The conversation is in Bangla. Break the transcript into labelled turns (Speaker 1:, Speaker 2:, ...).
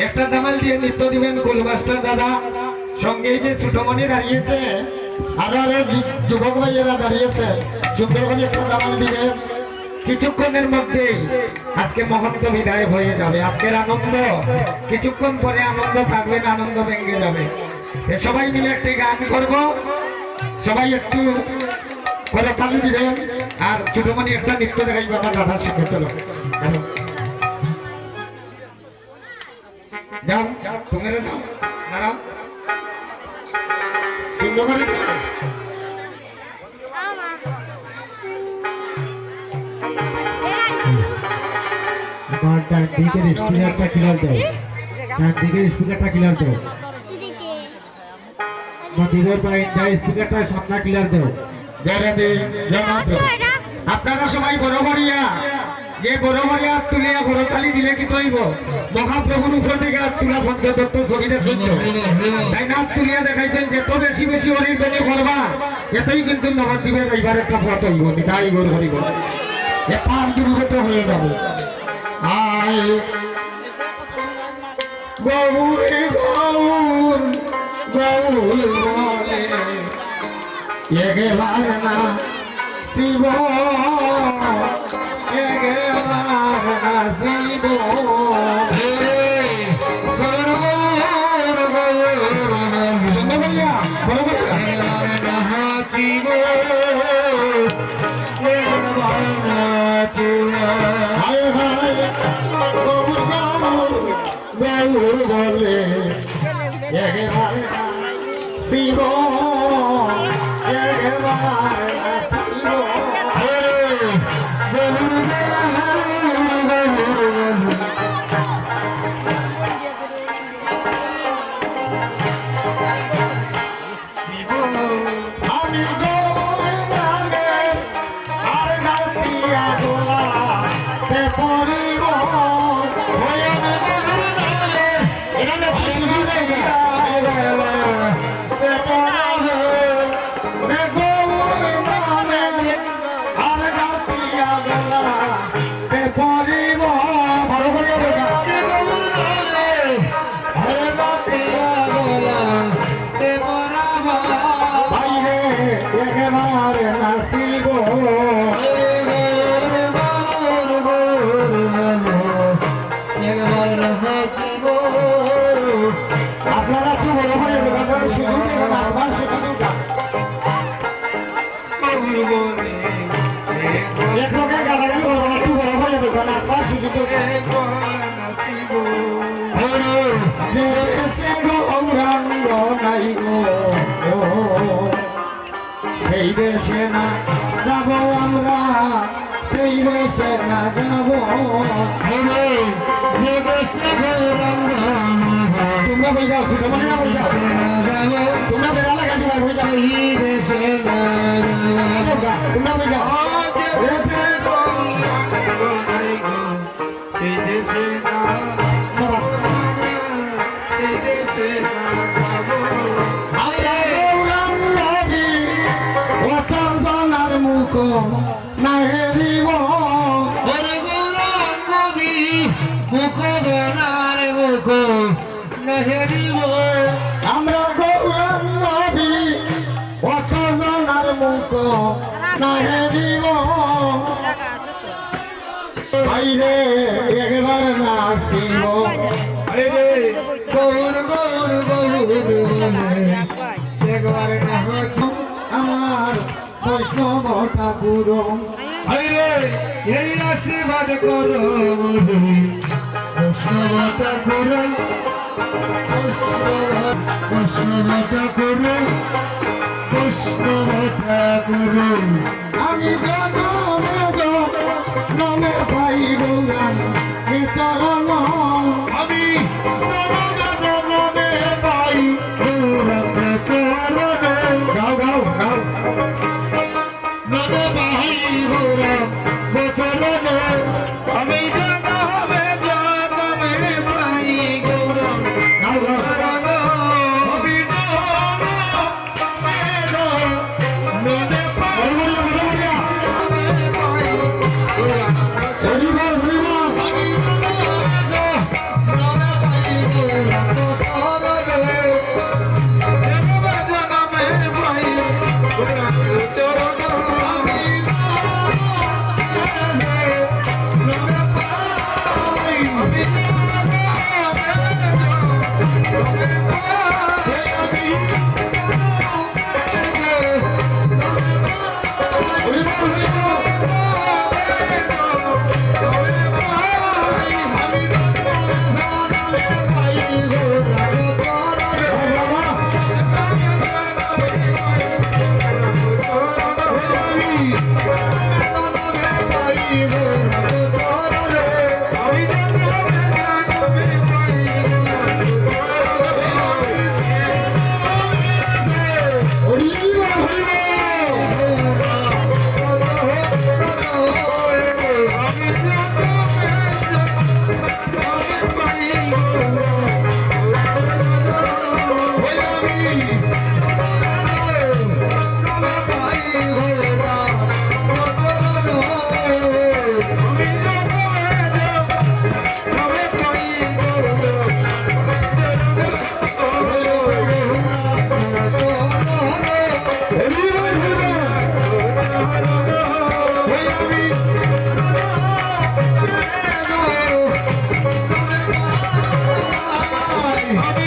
Speaker 1: একটা দামাল দিয়ে নৃত্য দিবেন কুল মাস্টার দাদা, সঙ্গে যে ছোটমণি দাঁড়িয়েছে আরো আরো যুবক ভাইয়েরা দাঁড়িয়েছে, সুন্দর করে একটা দামাল দিবেন। কিছুক্ষণের মধ্যেই আজকে মহন্ত বিদায় হয়ে যাবে। আজকের আনন্দ কিছুক্ষণ পরে আনন্দ থাকবে না, আনন্দ ভেঙে যাবে। সবাই মিলে একটি গান করব, সবাই একটু করে তালি দিবেন আর ছোটমণি একটা নৃত্য দেখাইবে আমার দাদার সঙ্গে। চলো যাও, তোমরা যাও, দাঁড়াও সুন্দর করে স্পিকারটা ক্লিয়ার দাও, ডান দিকের স্পিকারটা ক্লিয়ার দাও, স্পিকারটা সামনে ক্লিয়ার দাও। আপনারা সবাই বড় বড়িয়া যে বড় বড়িয়া তুলিয়া ঘরতালি দিলে কি তৈব মহাপ্রভুর উপর থেকে তুলা পঞ্চদত্ত ছবি দেখছেন, তাই না? তুলিয়া দেখাইছেন যত বেশি বেশি হরির জন্য করবা এতই কিন্তু নবদ্বীপে যাইবার একটা পথ হইব, তাই গোর হরিব পার দুর্গত হয়ে যাবে। গৌরে গৌর গৌর বলে এগেবার না শিব এগেবার না শিব শুনতে বলিয়া বলো
Speaker 2: জীব
Speaker 1: হায় হায় গৌর গৌর গৌর বলে এগেবার না শিব এগেবার না শিব আমি গৌর নামে আর গাতিয়া গোলা তে পরিব ওই আমি গৌর নামে এখানে খুশি দেখা তে পরিব রে গৌর নামে আর গাতিয়া গোলা তে পরিব ভালো করে বলবা
Speaker 2: গৌর নামে হরে বাতিয়া গোলা তে পরাবা
Speaker 1: বাইরে একেবারে নাচিব আপনারা একটু বড় হয়ে দেবেন শিখুন নাচবার শিখুন এক লোকে গালাগালি করবো না একটু বড় হয়ে দেবেন নাচবার শিখুন যে দেশে গৌরাঙ্গ নাই গো সেই দেশে না যাব আমরা সেই দেশে না যাব তোমরা বই যাও সুব্রমণিরা বই যাও তোমরা বেড়া লাগা দিবা বই যাও তোমরা বই যাও আমরা গৌরাঙ্গী অত জনার মুখ না হেরিব আমরা গৌরাঙ্গী অত জনার মুখ না হেরিব বাইরে একবার নাচিব আমার বৈষ্ণব ঠাকুর
Speaker 2: এই আশীর্বাদ করো বৈষ্ণবটা করো বৈষ্ণবটা করো বৈষ্ণবটা করো
Speaker 1: আমি নমে পাই গৌরাং এ চরণ
Speaker 2: আমি নমে পাই চরণে
Speaker 1: গাও গাও গাও
Speaker 2: নমে পাই চরণে আমি জানা হবে নমে পাই গৌরব
Speaker 1: গাও গাও হরিবল হরিবল
Speaker 2: আমি